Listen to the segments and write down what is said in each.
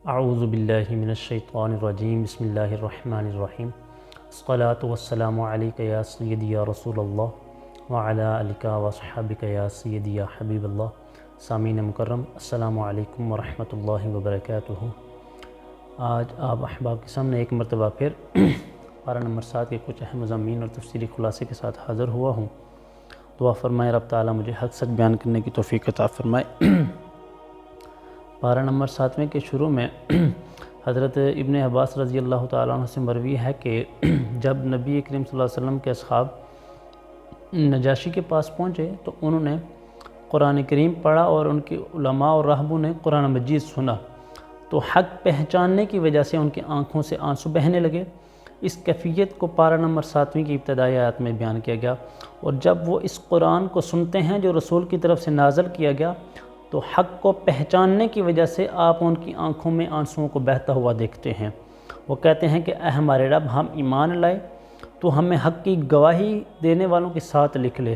اعوذ باللہ من الشیطان الرجیم بسم اللہ الرحمن الرحیم الصلاۃ والسلام علیک یا سیدی یا رسول اللہ وعلی آلک وصحبک یا سیدی یا حبیب اللہ۔ سامعین مکرم، السلام علیکم ورحمۃ اللہ وبرکاتہ۔ آج آپ احباب کے سامنے ایک مرتبہ پھر پارہ نمبر 7 کے کچھ اہم مضامین اور تفصیلی خلاصے کے ساتھ حاضر ہوا ہوں۔ دعا فرمائے رب تعالیٰ مجھے حق سچ بیان کرنے کی توفیق عطا فرمائے۔ پارہ نمبر 7 کے شروع میں حضرت ابن عباس رضی اللہ تعالیٰ عنہ سے مروی ہے کہ جب نبی کریم صلی اللہ علیہ وسلم کے اصحاب نجاشی کے پاس پہنچے تو انہوں نے قرآن کریم پڑھا اور ان کے علماء اور راہبوں نے قرآن مجید سنا تو حق پہچاننے کی وجہ سے ان کی آنکھوں سے آنسو بہنے لگے۔ اس کیفیت کو پارہ نمبر 7 کی ابتدائی آیات میں بیان کیا گیا، اور جب وہ اس قرآن کو سنتے ہیں جو رسول کی طرف سے نازل کیا گیا تو حق کو پہچاننے کی وجہ سے آپ ان کی آنکھوں میں آنسوؤں کو بہتا ہوا دیکھتے ہیں۔ وہ کہتے ہیں کہ اے ہمارے رب، ہم ایمان لائے تو ہمیں حق کی گواہی دینے والوں کے ساتھ لکھ لے۔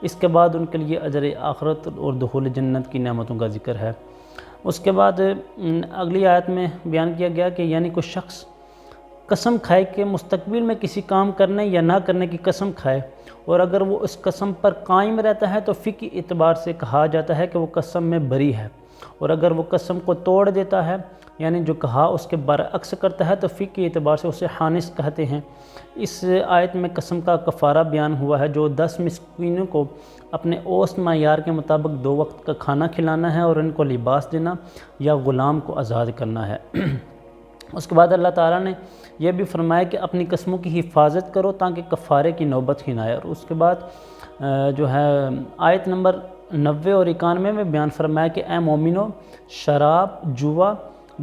اس کے بعد ان کے لیے اجر آخرت اور دخول جنت کی نعمتوں کا ذکر ہے۔ اس کے بعد اگلی آیت میں بیان کیا گیا کہ یعنی کوئی شخص قسم کھائے کہ مستقبل میں کسی کام کرنے یا نہ کرنے کی قسم کھائے، اور اگر وہ اس قسم پر قائم رہتا ہے تو فقہی اعتبار سے کہا جاتا ہے کہ وہ قسم میں بری ہے، اور اگر وہ قسم کو توڑ دیتا ہے یعنی جو کہا اس کے برعکس کرتا ہے تو فقہی اعتبار سے اسے حانث کہتے ہیں۔ اس آیت میں قسم کا کفارہ بیان ہوا ہے جو 10 مسکینوں کو اپنے اوسط معیار کے مطابق 2 وقت کا کھانا کھلانا ہے اور ان کو لباس دینا یا غلام کو آزاد کرنا ہے۔ اس کے بعد اللہ تعالیٰ نے یہ بھی فرمایا کہ اپنی قسموں کی حفاظت کرو تاکہ کفارے کی نوبت ہی نہ آئے۔ اور اس کے بعد جو ہے آیت نمبر 90 اور 91 میں بیان فرمایا کہ اے مومنو، شراب، جوا،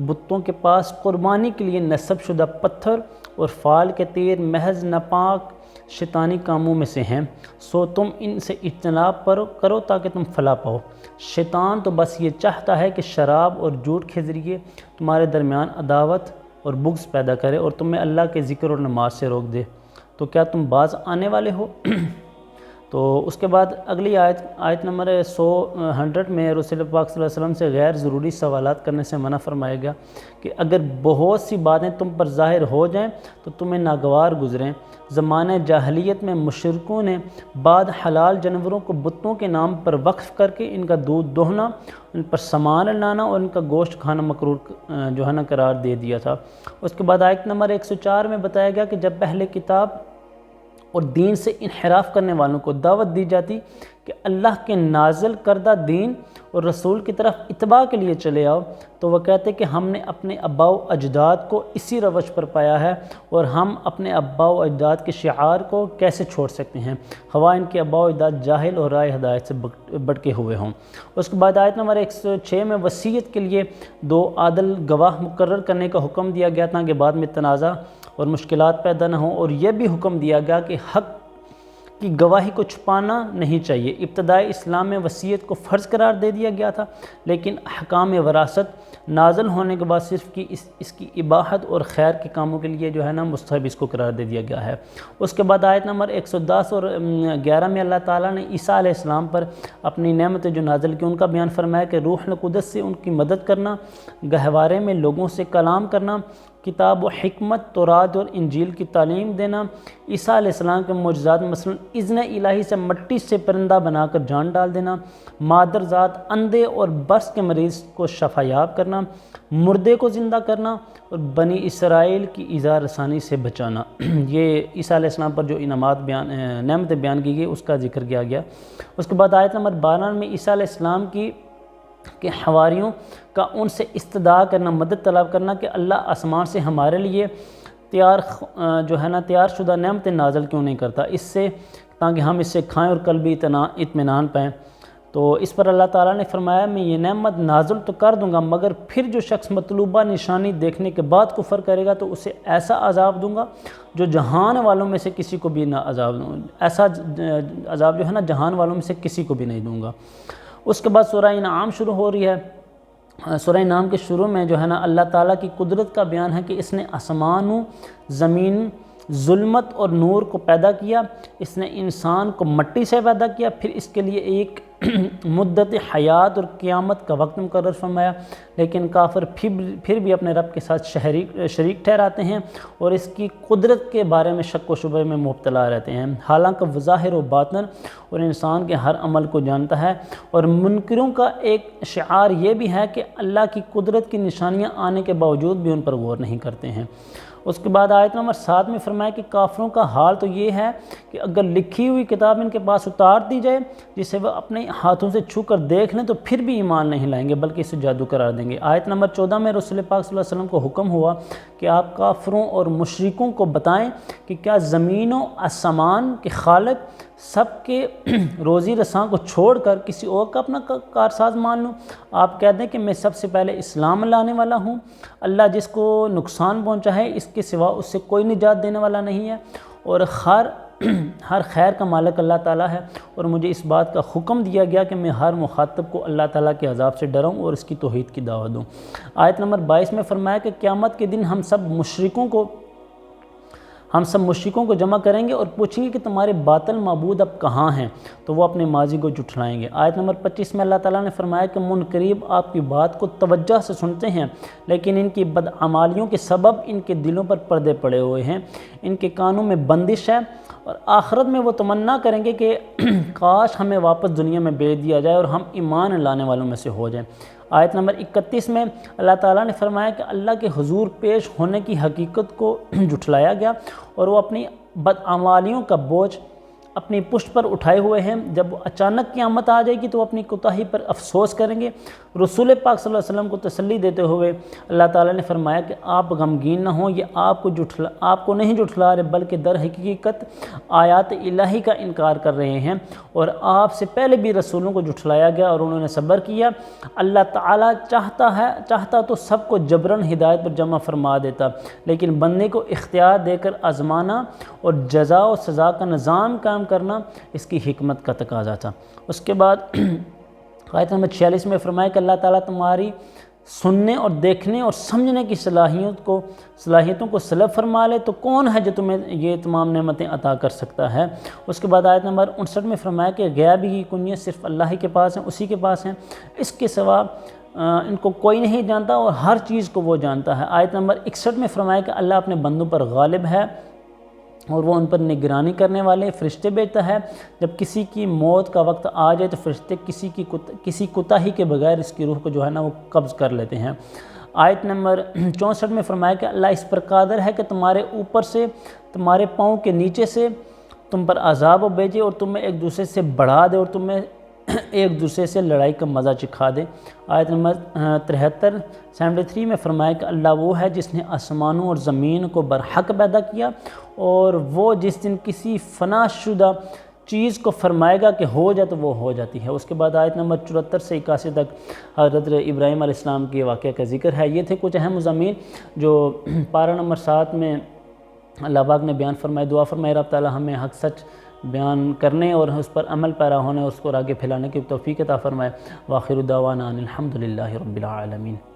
بتوں کے پاس قربانی کے لیے نصب شدہ پتھر اور فال کے تیر محض ناپاک شیطانی کاموں میں سے ہیں، سو تم ان سے اجتناب کرو تاکہ تم فلاح پاؤ۔ شیطان تو بس یہ چاہتا ہے کہ شراب اور جھوٹ کے ذریعے تمہارے درمیان عداوت اور بغض پیدا کرے اور تمہیں اللہ کے ذکر اور نماز سے روک دے، تو کیا تم باز آنے والے ہو؟ تو اس کے بعد اگلی آیت نمبر 100 میں رسول پاک صلی اللہ علیہ وسلم سے غیر ضروری سوالات کرنے سے منع فرمایا گیا کہ اگر بہت سی باتیں تم پر ظاہر ہو جائیں تو تمہیں ناگوار گزریں۔ زمانہ جاہلیت میں مشرکوں نے بعد حلال جانوروں کو بتوں کے نام پر وقف کر کے ان کا دودھ دوہنا، ان پر سامان لانا اور ان کا گوشت کھانا مکروہ جو ہے نا قرار دے دیا تھا۔ اس کے بعد آیت نمبر 104 میں بتایا گیا کہ جب اہل کتاب اور دین سے انحراف کرنے والوں کو دعوت دی جاتی کہ اللہ کے نازل کردہ دین اور رسول کی طرف اتباع کے لیے چلے آؤ، تو وہ کہتے کہ ہم نے اپنے آباء و اجداد کو اسی روش پر پایا ہے اور ہم اپنے آباء و اجداد کے شعار کو کیسے چھوڑ سکتے ہیں، خواہ ان کے آباء و اجداد جاہل اور رائے ہدایت سے بھٹکے ہوئے ہوں۔ اس کے بعد آیت نمبر 106 میں وصیت کے لیے 2 عادل گواہ مقرر کرنے کا حکم دیا گیا تاکہ بعد میں تنازع اور مشکلات پیدا نہ ہوں، اور یہ بھی حکم دیا گیا کہ حق کی گواہی کو چھپانا نہیں چاہیے۔ ابتدائی اسلام میں وصیت کو فرض قرار دے دیا گیا تھا، لیکن احکام وراثت نازل ہونے کے بعد صرف اس کی اباحت اور خیر کے کاموں کے لیے جو ہے نا مستحب اس کو قرار دے دیا گیا ہے۔ اس کے بعد آیت نمبر 110 اور 11 میں اللہ تعالیٰ نے عیسیٰ علیہ السلام پر اپنی نعمت جو نازل کی ان کا بیان فرمایا کہ روح القدس سے ان کی مدد کرنا، گہوارے میں لوگوں سے کلام کرنا، کتاب و حکمت، تورات اور انجیل کی تعلیم دینا، عیسیٰ علیہ السلام کے معجزات مثلا اذن الہی سے مٹی سے پرندہ بنا کر جان ڈال دینا، مادر ذات اندھے اور برس کے مریض کو شفا یاب کرنا، مردے کو زندہ کرنا اور بنی اسرائیل کی ایذا رسانی سے بچانا۔ یہ عیسیٰ علیہ السلام پر جو نعمتیں بیان کی گئی اس کا ذکر کیا گیا۔ اس کے بعد آیت نمبر 12 میں عیسیٰ علیہ السلام کے حواریوں کا ان سے استدعا کرنا، مدد طلب کرنا کہ اللہ آسمان سے ہمارے لیے تیار شدہ نعمتیں نازل کیوں نہیں کرتا، اس سے تاکہ ہم اس سے کھائیں اور قلبی اطمینان پائیں۔ تو اس پر اللہ تعالیٰ نے فرمایا میں یہ نعمت نازل تو کر دوں گا، مگر پھر جو شخص مطلوبہ نشانی دیکھنے کے بعد کفر کرے گا تو اسے ایسا عذاب دوں گا جو جہان والوں میں سے کسی کو بھی نہ عذاب دوں، ایسا عذاب جو ہے نا جہان والوں میں سے کسی کو بھی نہیں دوں گا۔ اس کے بعد سورہ انعام شروع ہو رہی ہے۔ سورہ انعام کے شروع میں جو ہے نا اللہ تعالیٰ کی قدرت کا بیان ہے کہ اس نے آسمان و زمین ظلمت اور نور کو پیدا کیا، اس نے انسان کو مٹی سے پیدا کیا، پھر اس کے لیے ایک مدت حیات اور قیامت کا وقت مقرر فرمایا، لیکن کافر پھر بھی اپنے رب کے ساتھ شریک ٹھہراتے ہیں اور اس کی قدرت کے بارے میں شک و شبہ میں مبتلا رہتے ہیں، حالانکہ وہ ظاہر و باطن اور انسان کے ہر عمل کو جانتا ہے۔ اور منکروں کا ایک شعار یہ بھی ہے کہ اللہ کی قدرت کی نشانیاں آنے کے باوجود بھی ان پر غور نہیں کرتے ہیں۔ اس کے بعد آیت نمبر 7 میں فرمایا کہ کافروں کا حال تو یہ ہے کہ اگر لکھی ہوئی کتاب ان کے پاس اتار دی جائے جسے وہ اپنے ہاتھوں سے چھو کر دیکھ لیں تو پھر بھی ایمان نہیں لائیں گے بلکہ اسے جادو قرار دیں گے۔ آیت نمبر 14 میں رسول پاک صلی اللہ علیہ وسلم کو حکم ہوا کہ آپ کافروں اور مشرکوں کو بتائیں کہ کیا زمین و آسمان کے خالق سب کے روزی رساں کو چھوڑ کر کسی اور کا اپنا کارساز مان لوں؟ آپ کہہ دیں کہ میں سب سے پہلے اسلام لانے والا ہوں، اللہ جس کو نقصان پہنچا ہے اس کے سوا اس سے کوئی نجات دینے والا نہیں ہے، اور ہر خیر کا مالک اللہ تعالیٰ ہے، اور مجھے اس بات کا حکم دیا گیا کہ میں ہر مخاطب کو اللہ تعالیٰ کے عذاب سے ڈراؤں اور اس کی توحید کی دعوت دوں۔ آیت نمبر 22 میں فرمایا کہ قیامت کے دن ہم سب مشرکوں کو جمع کریں گے اور پوچھیں گے کہ تمہارے باطل معبود اب کہاں ہیں، تو وہ اپنے ماضی کو جھٹلائیں گے۔ آیت نمبر 25 میں اللہ تعالیٰ نے فرمایا کہ منکرین آپ کی بات کو توجہ سے سنتے ہیں، لیکن ان کی بدعمالیوں کے سبب ان کے دلوں پر پردے پڑے ہوئے ہیں، ان کے کانوں میں بندش ہے، اور آخرت میں وہ تمنا کریں گے کہ کاش ہمیں واپس دنیا میں بھیج دیا جائے اور ہم ایمان لانے والوں میں سے ہو جائیں۔ آیت نمبر 31 میں اللہ تعالیٰ نے فرمایا کہ اللہ کے حضور پیش ہونے کی حقیقت کو جھٹلایا گیا اور وہ اپنی بدعمالیوں کا بوجھ اپنی پشت پر اٹھائے ہوئے ہیں، جب وہ اچانک قیامت آ جائے گی تو وہ اپنی کوتاہی پر افسوس کریں گے۔ رسول پاک صلی اللہ علیہ وسلم کو تسلی دیتے ہوئے اللہ تعالیٰ نے فرمایا کہ آپ غمگین نہ ہوں، یہ آپ کو نہیں جھٹلا رہے بلکہ در حقیقت آیات الہی کا انکار کر رہے ہیں، اور آپ سے پہلے بھی رسولوں کو جھٹلایا گیا اور انہوں نے صبر کیا۔ اللہ تعالیٰ چاہتا تو سب کو جبراً ہدایت پر جمع فرما دیتا، لیکن بندے کو اختیار دے کر آزمانا اور جزا و سزا کا نظام قائم کرنا اس کی حکمت کا تقاضا تھا۔ اس کے بعد آیت نمبر 46 میں فرمایا کہ اللہ تعالیٰ تمہاری سننے اور دیکھنے اور سمجھنے کی صلاحیتوں کو سلب فرما لے تو کون ہے جو تمہیں یہ تمام نعمتیں عطا کر سکتا ہے۔ اس کے بعد آیت نمبر 59 میں فرمایا کہ غیب کی کنیت صرف اللہ ہی کے پاس ہیں، اسی کے پاس ہیں، اس کے سوا ان کو کوئی نہیں جانتا اور ہر چیز کو وہ جانتا ہے۔ آیت نمبر 61 میں فرمایا کہ اللہ اپنے بندوں پر غالب ہے اور وہ ان پر نگرانی کرنے والے فرشتے بھیجتا ہے، جب کسی کی موت کا وقت آ جائے تو فرشتے کسی کوتاہی کے بغیر اس کی روح کو جو ہے نا وہ قبض کر لیتے ہیں۔ آیت نمبر 64 میں فرمایا کہ اللہ اس پر قادر ہے کہ تمہارے اوپر سے تمہارے پاؤں کے نیچے سے تم پر عذاب بھیجے اور تمہیں ایک دوسرے سے بڑھا دے اور تمہیں ایک دوسرے سے لڑائی کا مزہ چکھا دے۔ آیت نمبر 73 میں فرمایا کہ اللہ وہ ہے جس نے آسمانوں اور زمین کو برحق پیدا کیا، اور وہ جس دن کسی فنا شدہ چیز کو فرمائے گا کہ ہو جائے تو وہ ہو جاتی ہے۔ اس کے بعد آیت نمبر 74 سے 81 تک حضرت ابراہیم علیہ السلام کے واقعہ کا ذکر ہے۔ یہ تھے کچھ اہم مضامین جو پارہ نمبر 7 میں اللہ پاک نے بیان فرمائے۔ دعا فرمائے رب تعالی ہمیں حق سچ بیان کرنے اور اس پر عمل پیرا ہونے اور اس کو آگے پھیلانے کی توفیق عطا فرمائے۔ وآخر دعوانا ان الحمد للہ رب العالمین۔